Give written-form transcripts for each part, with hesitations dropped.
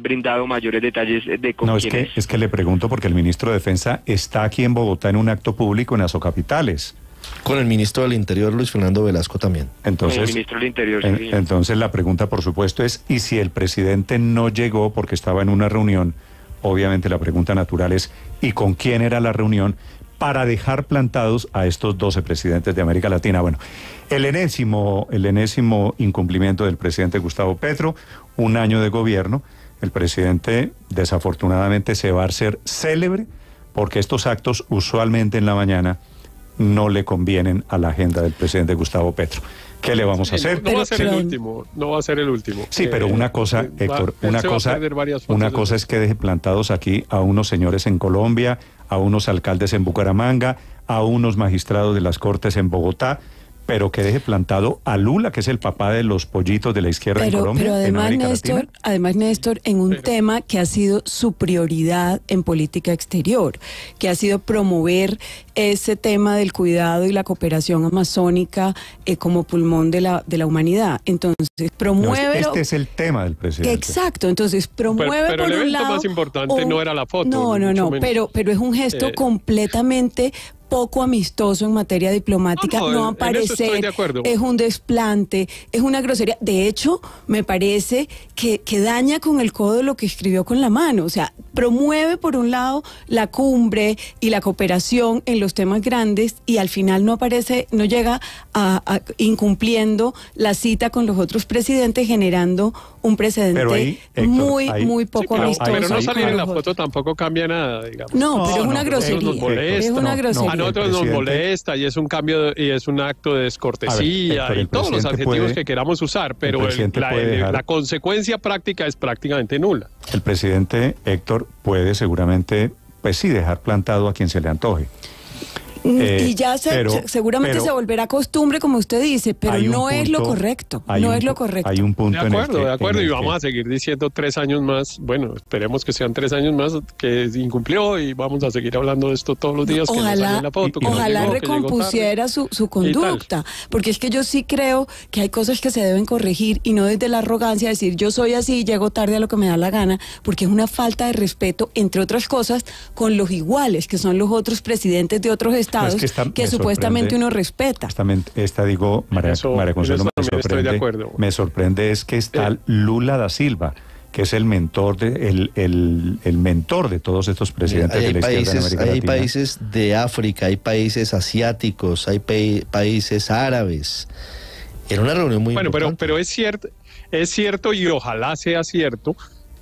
brindado mayores detalles de con No, quiénes. es que le pregunto porque el ministro de Defensa está aquí en Bogotá en un acto público en Azocapitales. Con el ministro del Interior, Luis Fernando Velasco, también. Entonces, el ministro del Interior, sí. Entonces la pregunta, por supuesto, es, ¿y si el presidente no llegó porque estaba en una reunión? Obviamente la pregunta natural es, ¿y con quién era la reunión para dejar plantados a estos 12 presidentes de América Latina? Bueno, el enésimo incumplimiento del presidente Gustavo Petro, un año de gobierno. El presidente desafortunadamente se va a hacer célebre porque estos actos usualmente en la mañana no le convienen a la agenda del presidente Gustavo Petro. ¿Qué le vamos a hacer? No va a ser el último, no va a ser el último. Sí, pero una cosa, Héctor, una cosa es que deje plantados aquí a unos señores en Colombia, a unos alcaldes en Bucaramanga, a unos magistrados de las Cortes en Bogotá, pero que deje plantado a Lula, que es el papá de los pollitos de la izquierda en Colombia. Pero además, Néstor, en un tema que ha sido su prioridad en política exterior, que ha sido promover ese tema del cuidado y la cooperación amazónica como pulmón de la humanidad. Entonces, promueve. Este es el tema del presidente. Exacto, entonces promueve pero por el un evento lado. más importante no era la foto. No, pero es un gesto completamente poco amistoso en materia diplomática, no aparecer, es un desplante, es una grosería. De hecho, me parece que daña con el codo lo que escribió con la mano. O sea, promueve por un lado la cumbre y la cooperación en los temas grandes y al final no aparece, no llega a incumpliendo la cita con los otros presidentes, generando un precedente ahí, Héctor, muy poco amistoso. Pero no salir en la foto tampoco cambia nada, digamos. No, pero es una grosería. Es una grosería. A nosotros nos molesta y es un cambio y es un acto de descortesía, Héctor, y todos los adjetivos que queramos usar, pero la consecuencia práctica es prácticamente nula. El presidente, Héctor, puede seguramente, pues sí, dejar plantado a quien se le antoje. Y ya seguramente se volverá costumbre, como usted dice, pero no es lo correcto. No es lo correcto. Hay un punto de acuerdo, y vamos a seguir diciendo 3 años más. Bueno, esperemos que sean 3 años más que incumplió y vamos a seguir hablando de esto todos los días. Ojalá recompusiera su conducta, porque es que yo sí creo que hay cosas que se deben corregir y no desde la arrogancia decir yo soy así, llego tarde a lo que me da la gana, porque es una falta de respeto, entre otras cosas, con los iguales, que son los otros presidentes de otros estados que supuestamente uno respeta. María Consuelo, me sorprende es que está Lula da Silva, que es el mentor el mentor de todos estos presidentes de la izquierda en América Latina. Hay países de África, hay países asiáticos, hay países árabes. Era una reunión muy importante. Pero es cierto y ojalá sea cierto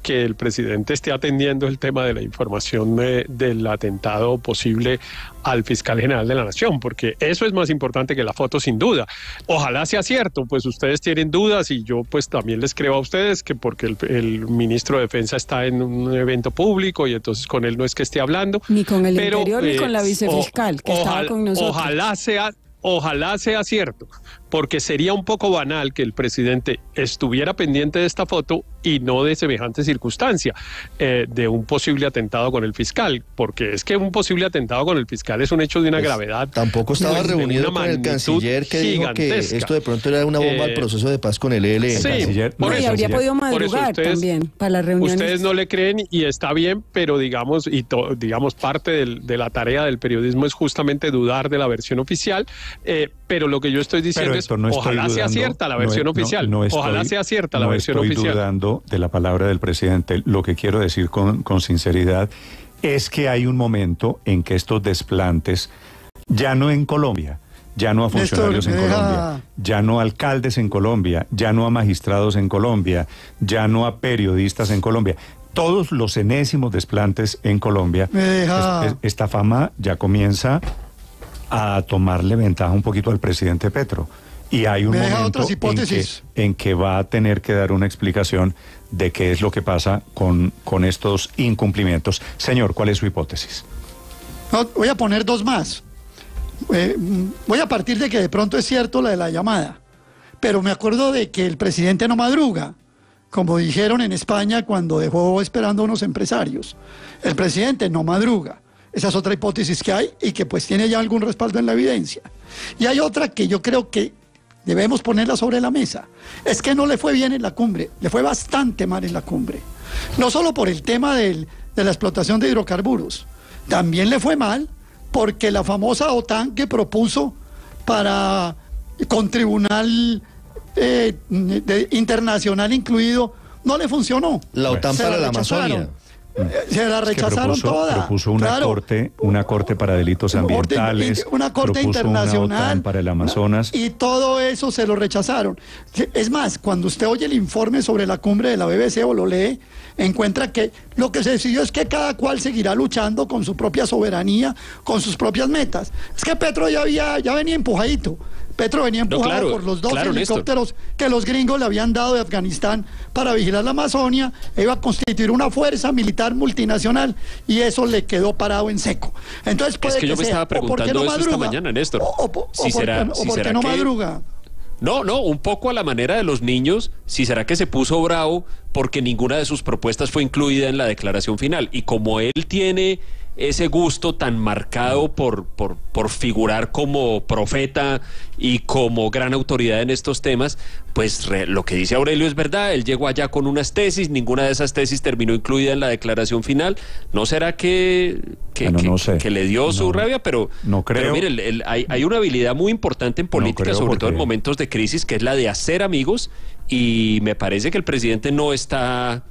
que el presidente esté atendiendo el tema de la información del atentado posible al fiscal general de la Nación, porque eso es más importante que la foto, sin duda. Ojalá sea cierto, pues ustedes tienen dudas y yo pues también les creo a ustedes que porque el ministro de Defensa está en un evento público y entonces con él no es que esté hablando. Ni con el Interior ni con la vicefiscal que estaba con nosotros. Ojalá sea cierto, porque sería un poco banal que el presidente estuviera pendiente de esta foto y no de semejante circunstancia, de un posible atentado con el fiscal, porque es que un posible atentado con el fiscal es un hecho de una gravedad. Tampoco estaba reunido con el canciller que dijo que esto de pronto era una bomba al proceso de paz con el ELN. Sí, y habría podido madrugar también para las reuniones. Ustedes no le creen y está bien, pero digamos parte de la tarea del periodismo es justamente dudar de la versión oficial. Pero lo que yo estoy diciendo es ojalá sea cierta la versión oficial. Ojalá sea cierta la versión oficial. No estoy dudando de la palabra del presidente. Lo que quiero decir con sinceridad es que hay un momento en que estos desplantes, ya no en Colombia, ya no a funcionarios en Colombia, ya no a alcaldes en Colombia, ya no a magistrados en Colombia, ya no a periodistas en Colombia, todos los enésimos desplantes en Colombia, esta fama ya comienza a tomarle ventaja un poquito al presidente Petro. Y hay un momento en que va a tener que dar una explicación de qué es lo que pasa con estos incumplimientos. Señor, ¿cuál es su hipótesis? No, voy a poner 2 más. Voy a partir de que de pronto es cierto la de la llamada, pero me acuerdo de que el presidente no madruga, como dijeron en España cuando dejó esperando a unos empresarios. El presidente no madruga. Esa es otra hipótesis que hay y que pues tiene ya algún respaldo en la evidencia. Y hay otra que yo creo que debemos ponerla sobre la mesa. Es que no le fue bien en la cumbre, le fue bastante mal en la cumbre. No solo por el tema de la explotación de hidrocarburos, también le fue mal porque la famosa OTAN que propuso con tribunal internacional incluido, no le funcionó. La OTAN para la Amazonia. Se la rechazaron toda. Propuso una corte para delitos ambientales, una corte internacional una OTAN para el Amazonas. Y todo eso se lo rechazaron. Es más, cuando usted oye el informe sobre la cumbre de la BBC o lo lee, encuentra que lo que se decidió es que cada cual seguirá luchando con su propia soberanía, con sus propias metas. Es que Petro ya venía empujadito. Petro venía empujado por los 2 helicópteros que los gringos le habían dado de Afganistán para vigilar la Amazonia, e iba a constituir una fuerza militar multinacional, y eso le quedó parado en seco. Entonces puede es que yo me estaba preguntando eso esta mañana, Néstor. ¿Por qué no madruga? No, un poco a la manera de los niños, si será que se puso bravo porque ninguna de sus propuestas fue incluida en la declaración final, y como él tiene ese gusto tan marcado por figurar como profeta y como gran autoridad en estos temas, pues lo que dice Aurelio es verdad. Él llegó allá con unas tesis, ninguna de esas tesis terminó incluida en la declaración final. ¿No será que le dio su rabia? Pero no creo. Pero mire, hay una habilidad muy importante en política, sobre todo en momentos de crisis, que es la de hacer amigos, y me parece que el presidente no está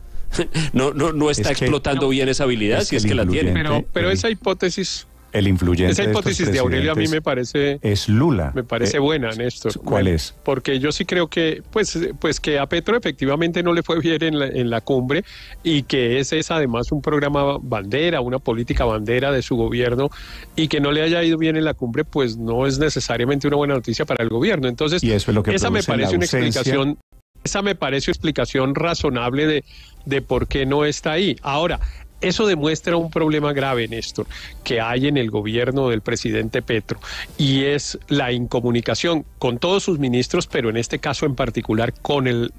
explotando bien esa habilidad, si es que la tiene. Pero esa hipótesis... El influyente esa hipótesis de Aurelio a mí me parece... Es Lula. Me parece buena, Néstor. ¿Cuál es? Porque yo sí creo que, pues que a Petro efectivamente no le fue bien en la cumbre, y que ese es además un programa bandera, una política bandera de su gobierno, y que no le haya ido bien en la cumbre, pues no es necesariamente una buena noticia para el gobierno. Entonces, y eso es lo que esa me parece una explicación. Esa me parece una explicación razonable de por qué no está ahí. Ahora, eso demuestra un problema grave, Néstor, que hay en el gobierno del presidente Petro, y es la incomunicación con todos sus ministros, pero en este caso en particular con el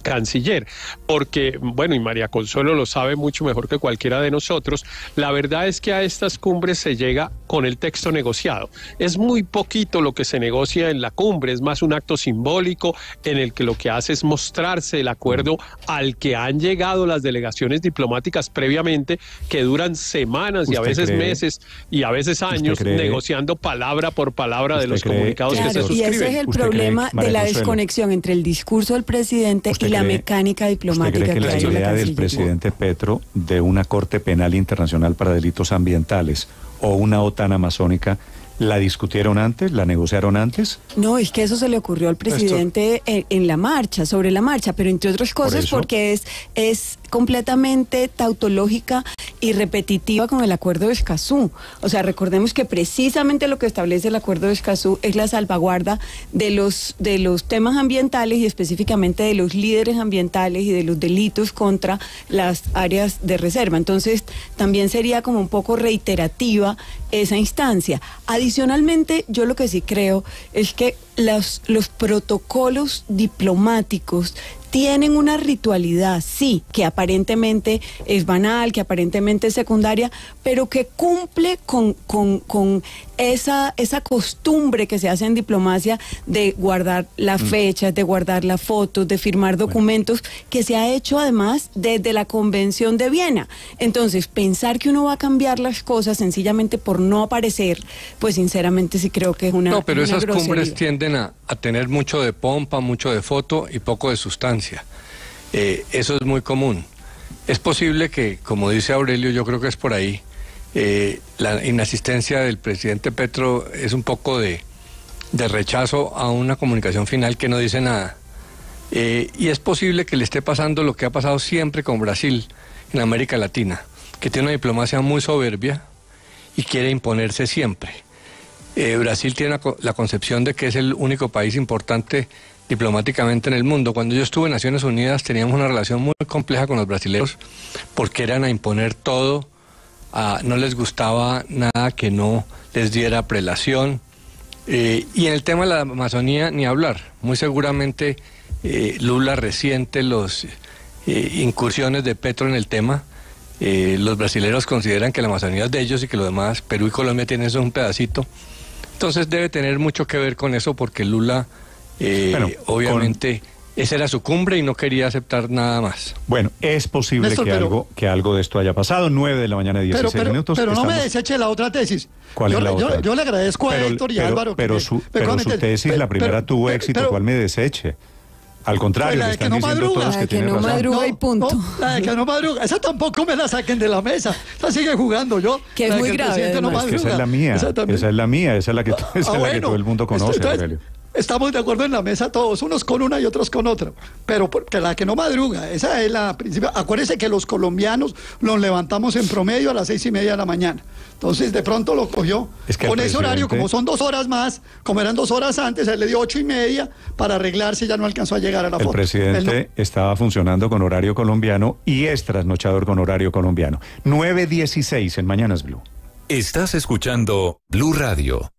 canciller, porque, bueno, y María Consuelo lo sabe mucho mejor que cualquiera de nosotros, la verdad es que a estas cumbres se llega con el texto negociado. Es muy poquito lo que se negocia en la cumbre, es más un acto simbólico en el que lo que hace es mostrarse el acuerdo al que han llegado las delegaciones diplomáticas previamente, que duran semanas y a veces meses y a veces años negociando palabra por palabra de los comunicados que se suscriben. Y ese es el problema de la desconexión entre el discurso del presidente y la mecánica diplomática. ¿Usted cree que la idea del presidente Petro de una Corte Penal Internacional para Delitos Ambientales o una OTAN amazónica la discutieron antes, la negociaron antes? No, es que eso se le ocurrió al presidente en la marcha, sobre la marcha, pero entre otras cosas porque es completamente tautológica y repetitiva con el Acuerdo de Escazú. O sea, recordemos que precisamente lo que establece el Acuerdo de Escazú es la salvaguarda de los temas ambientales, y específicamente de los líderes ambientales y de los delitos contra las áreas de reserva. Entonces, también sería como un poco reiterativa esa instancia. Adicionalmente, yo lo que sí creo es que los protocolos diplomáticos tienen una ritualidad, sí, que aparentemente es banal, que aparentemente es secundaria, pero que cumple con esa costumbre que se hace en diplomacia de guardar las fechas, de guardar las fotos, de firmar documentos, que se ha hecho además desde la Convención de Viena. Entonces, pensar que uno va a cambiar las cosas sencillamente por no aparecer, pues sinceramente sí creo que es una No, pero esas grosería. cumbres tienden a tener mucho de pompa, mucho de foto y poco de sustancia. Eso es muy común. Es posible que, como dice Aurelio, yo creo que es por ahí, la inasistencia del presidente Petro es un poco de rechazo a una comunicación final que no dice nada. Y es posible que le esté pasando lo que ha pasado siempre con Brasil en América Latina, que tiene una diplomacia muy soberbia y quiere imponerse siempre. Brasil tiene la concepción de que es el único país importante diplomáticamente en el mundo. Cuando yo estuve en Naciones Unidas teníamos una relación muy compleja con los brasileños porque eran a imponer todo, no les gustaba nada que no les diera prelación, y en el tema de la Amazonía ni hablar. Muy seguramente Lula resiente las incursiones de Petro en el tema. Los brasileños consideran que la Amazonía es de ellos y que lo demás, Perú y Colombia tienen eso un pedacito. Entonces debe tener mucho que ver con eso, porque Lula obviamente Esa era su cumbre y no quería aceptar nada más. Bueno, es posible, Néstor, que algo de esto haya pasado. 9:16 a.m. Pero no me deseche la otra tesis. ¿Cuál es la otra? Yo le agradezco a Héctor y a Álvaro. Pero su tesis, la primera tuvo éxito. ¿Cuál me deseche? Al contrario, la de que no madruga. La de que no madruga y punto. La de que no madruga. Esa tampoco me la saquen de la mesa. Esa sigue jugando yo. Que es muy grave. No madruga. Esa es la mía. Esa es la que todo el mundo conoce, Aurelio. Estamos de acuerdo en la mesa todos, unos con una y otros con otra, pero porque la que no madruga, esa es la principal. Acuérdense que los colombianos nos levantamos en promedio a las 6:30 de la mañana. Entonces de pronto lo cogió con ese horario, como son 2 horas más, como eran 2 horas antes, él le dio 8:30 para arreglarse y ya no alcanzó a llegar a la foto. El presidente estaba funcionando con horario colombiano y es trasnochador con horario colombiano. 9:16 en Mañanas Blue. Estás escuchando Blue Radio.